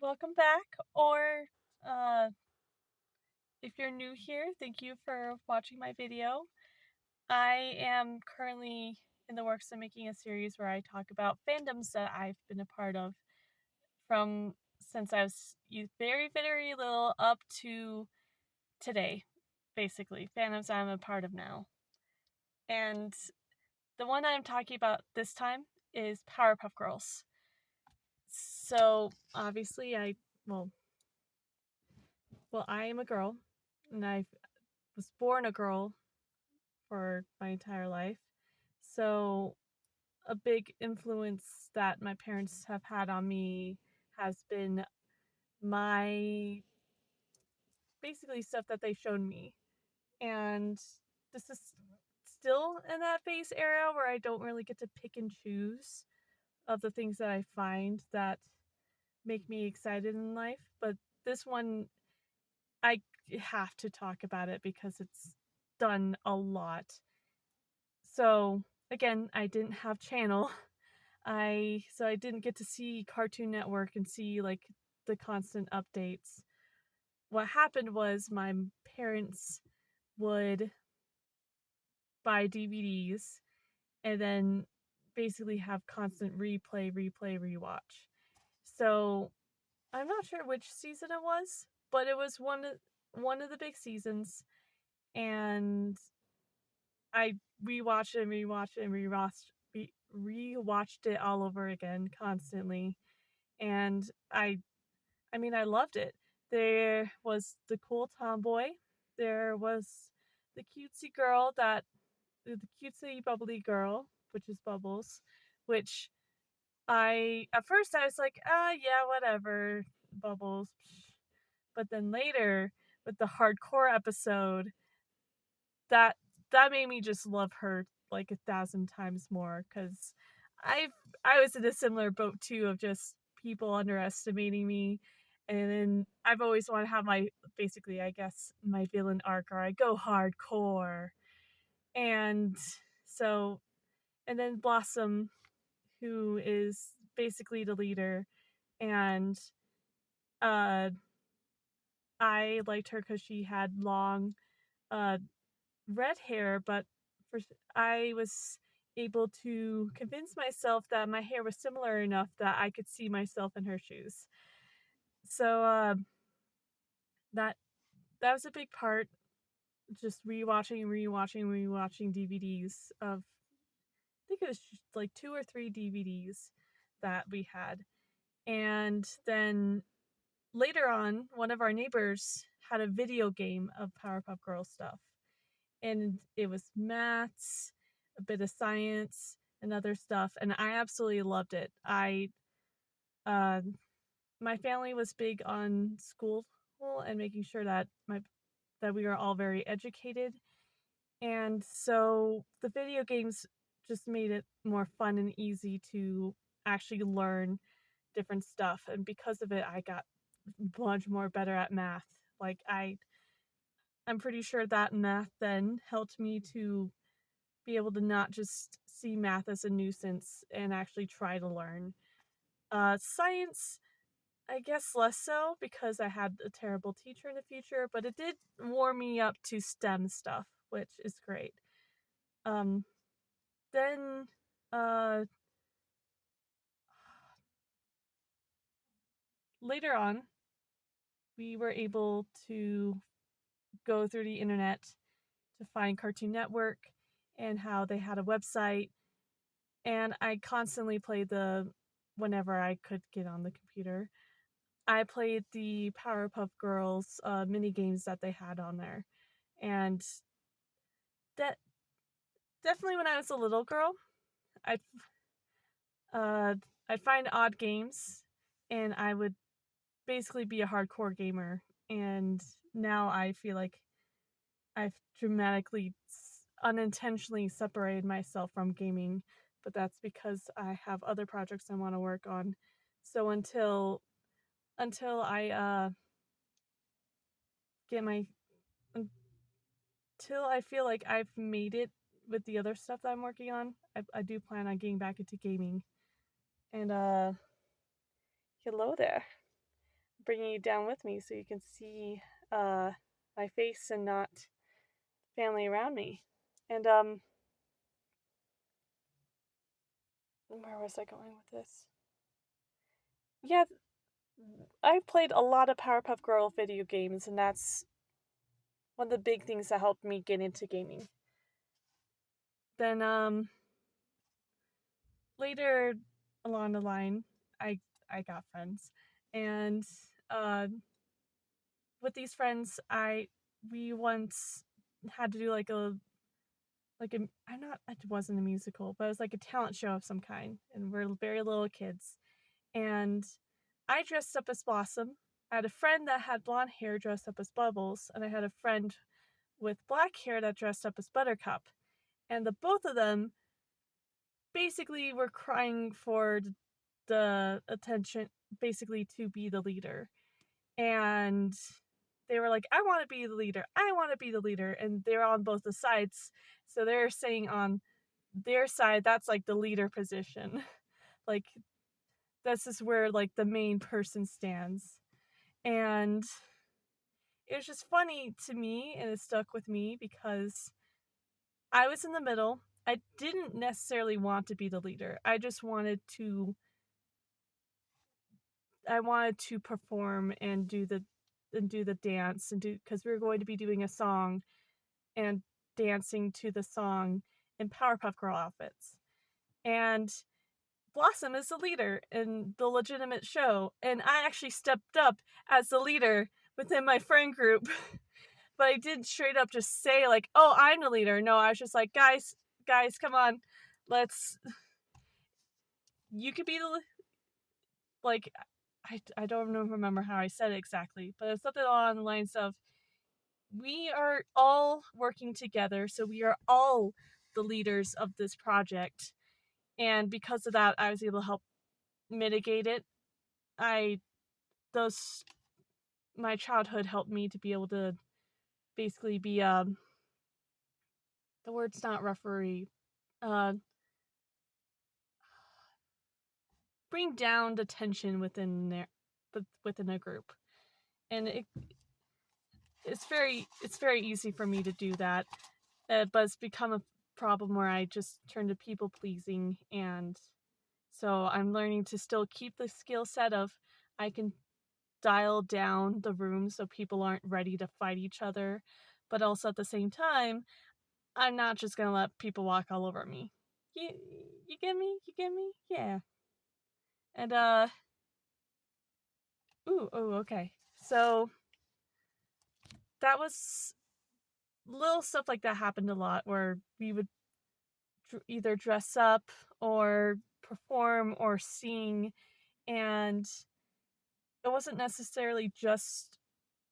welcome back. Or uh, if you're new here, thank you for watching my video. I am currently in the works of making a series where I talk about fandoms that I've been a part of from since I was very, very little up to today, basically. Fandoms I'm a part of now. And the one I'm talking about this time is Powerpuff Girls. So obviously, I am a girl, and I was born a girl for my entire life. So, a big influence that my parents have had on me has been my basically stuff that they showed me. And this is still in that phase era where I don't really get to pick and choose of the things that I find that make me excited in life. But this one, I have to talk about it because it's done a lot. So again, I didn't have channel. I didn't get to see Cartoon Network and see like the constant updates. What happened was my parents would buy DVDs and then basically have constant rewatch. So I'm not sure which season it was, but it was one of the big seasons, and I rewatched it all over again constantly, and I loved it. There was the cool tomboy. There was the cutesy girl the cutesy bubbly girl, which is Bubbles, which at first I was like, yeah, whatever, Bubbles. But then later, with the hardcore episode, that that made me just love her like 1,000 times more because I I was in a similar boat too of just people underestimating me, and then I've always wanted to have my basically I guess my villain arc or I go hardcore, and so and then Blossom, who is basically the leader, and uh I liked her because she had long uh red hair, but for I was able to convince myself that my hair was similar enough that I could see myself in her shoes. So that that was a big part. Just rewatching DVDs of I think it was just like 2 or 3 DVDs that we had, and then later on, one of our neighbors had a video game of Powerpuff Girls stuff, and it was maths, a bit of science, and other stuff, and I absolutely loved it. I uh, my family was big on school and making sure that we were all very educated, and so the video games just made it more fun and easy to actually learn different stuff, and because of it, I got much more better at math. Like I'm pretty sure that math then helped me to be able to not just see math as a nuisance and actually try to learn. Science, I guess less so because I had a terrible teacher in the future, but it did warm me up to STEM stuff, which is great. Um, then uh, later on, we were able to go through the internet to find Cartoon Network and how they had a website, and I constantly played whenever I could get on the computer. I played the Powerpuff Girls mini games that they had on there, and that definitely when I was a little girl, I'd uh, I'd find odd games, and I would basically be a hardcore gamer. And now I feel like I've dramatically, unintentionally separated myself from gaming, but that's because I have other projects I want to work on. So until I get my until I feel like I've made it with the other stuff that I'm working on, I do plan on getting back into gaming. And hello there. bringing you down with me so you can see uh, my face and not family around me. And where was I going with this? Yeah, I played a lot of Powerpuff Girl video games, and that's one of the big things that helped me get into gaming. Then later along the line, I got friends, and uh, with these friends, we once had to do like a I'm not it wasn't a musical, but it was like a talent show of some kind, and we're very little kids. And I dressed up as Blossom. I had a friend that had blonde hair dressed up as Bubbles, and I had a friend with black hair that dressed up as Buttercup. And the both of them basically were crying for the attention, basically to be the leader. And they were like, I want to be the leader. I want to be the leader. And they're on both the sides. So they're saying on their side, that's like the leader position. Like, this is where like the main person stands. And it was just funny to me, and it stuck with me because I was in the middle. I didn't necessarily want to be the leader. I wanted to perform and do the dance and do because we were going to be doing a song and dancing to the song in Powerpuff Girl outfits. And Blossom is the leader in the legitimate show, and I actually stepped up as the leader within my friend group. But I didn't straight up just say like, "Oh, I'm the leader." No, I was just like, guys, come on, let's. You could be the like. I don't remember how I said it exactly, but it's something along the lines of, "We are all working together, so we are all the leaders of this project." And because of that, I was able to help mitigate it. I those My childhood helped me to be able to basically be the word's not referee, uh bring down the tension within a group. And it's very easy for me to do that. But it's become a problem where I just turn to people pleasing, and so I'm learning to still keep the skill set of I can dial down the room so people aren't ready to fight each other, but also at the same time, I'm not just gonna let people walk all over me. You you get me? You get me? Yeah. And okay. So that was little stuff like that happened a lot where we would either dress up or perform or sing, and it wasn't necessarily just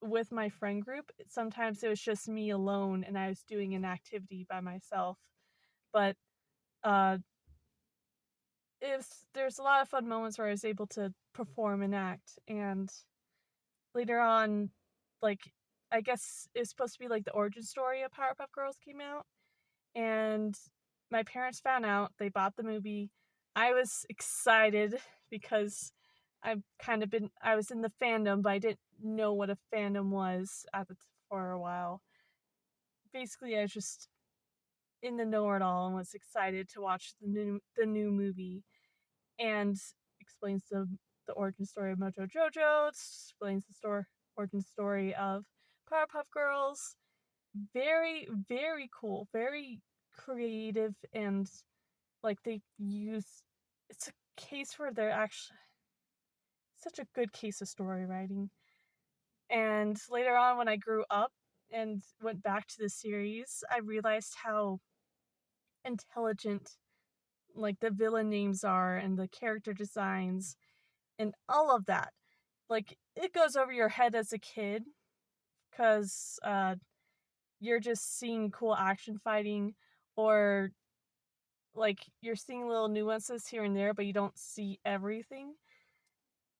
with my friend group. Sometimes it was just me alone and I was doing an activity by myself. But uh there's a lot of fun moments where I was able to perform and act. And later on, like, I guess it's supposed to be like the origin story of Powerpuff Girls came out, and my parents found out. They bought the movie. I was excited because I was in the fandom, but I didn't know what a fandom was for a while. Basically, I was just in the know it all and was excited to watch the new movie, and explains the origin story of Mojo Jojo. Explains the origin story of Powerpuff Girls. Very, very cool, very creative, and like they use it's a case where they're actually such a good case of story writing. And later on, when I grew up and went back to the series, I realized how intelligent like the villain names are and the character designs and all of that. Like, it goes over your head as a kid because you're just seeing cool action fighting, or like you're seeing little nuances here and there, but you don't see everything.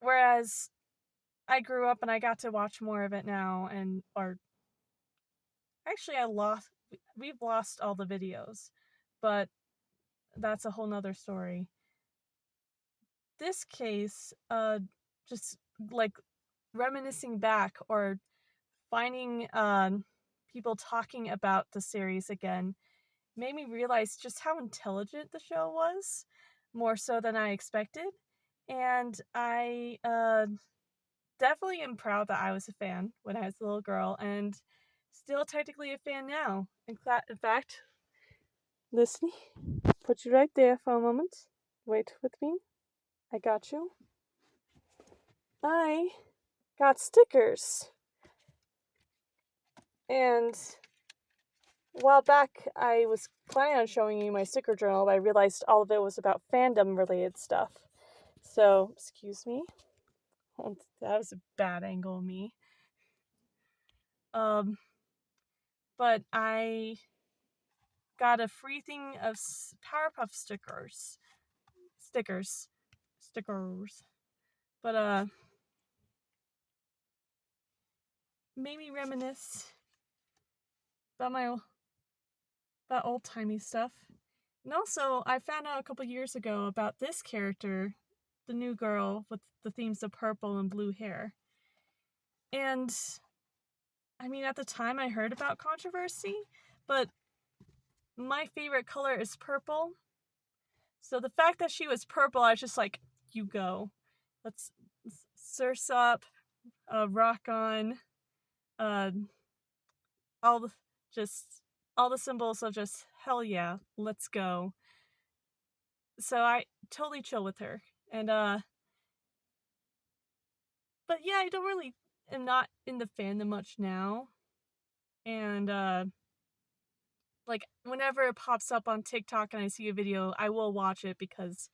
Whereas I grew up and I got to watch more of it now, and or actually we've lost all the videos, but that's a whole nother story. This case, just like reminiscing back or finding people talking about the series again made me realize just how intelligent the show was, more so than I expected. And I definitely am proud that I was a fan when I was a little girl, and still technically a fan now. In fact, listen, put you right there for a moment. Wait with me. I got you. I got stickers. And a while back, I was planning on showing you my sticker journal, but I realized all of it was about fandom related stuff. So, excuse me. That was a bad angle of me. Um, but I got a free thing of Powerpuff stickers. Stickers. But, made me reminisce about about old timey stuff. And also, I found out a couple years ago about this character, the new girl with the themes of purple and blue hair. And I mean, at the time I heard about controversy, but my favorite color is purple. So the fact that she was purple, I was just like, you go. Let's surf up, rock on, uh, all the just all the symbols of just hell yeah, let's go. So I totally chill with her. And but yeah, I don't really am not in the fandom much now. And like whenever it pops up on TikTok and I see a video, I will watch it because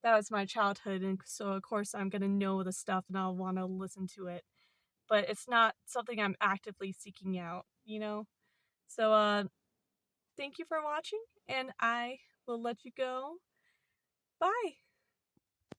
that was my childhood, and so of course I'm gonna know the stuff and I'll want to listen to it. But it's not something I'm actively seeking out, you know? So thank you for watching, and I will let you go. Bye.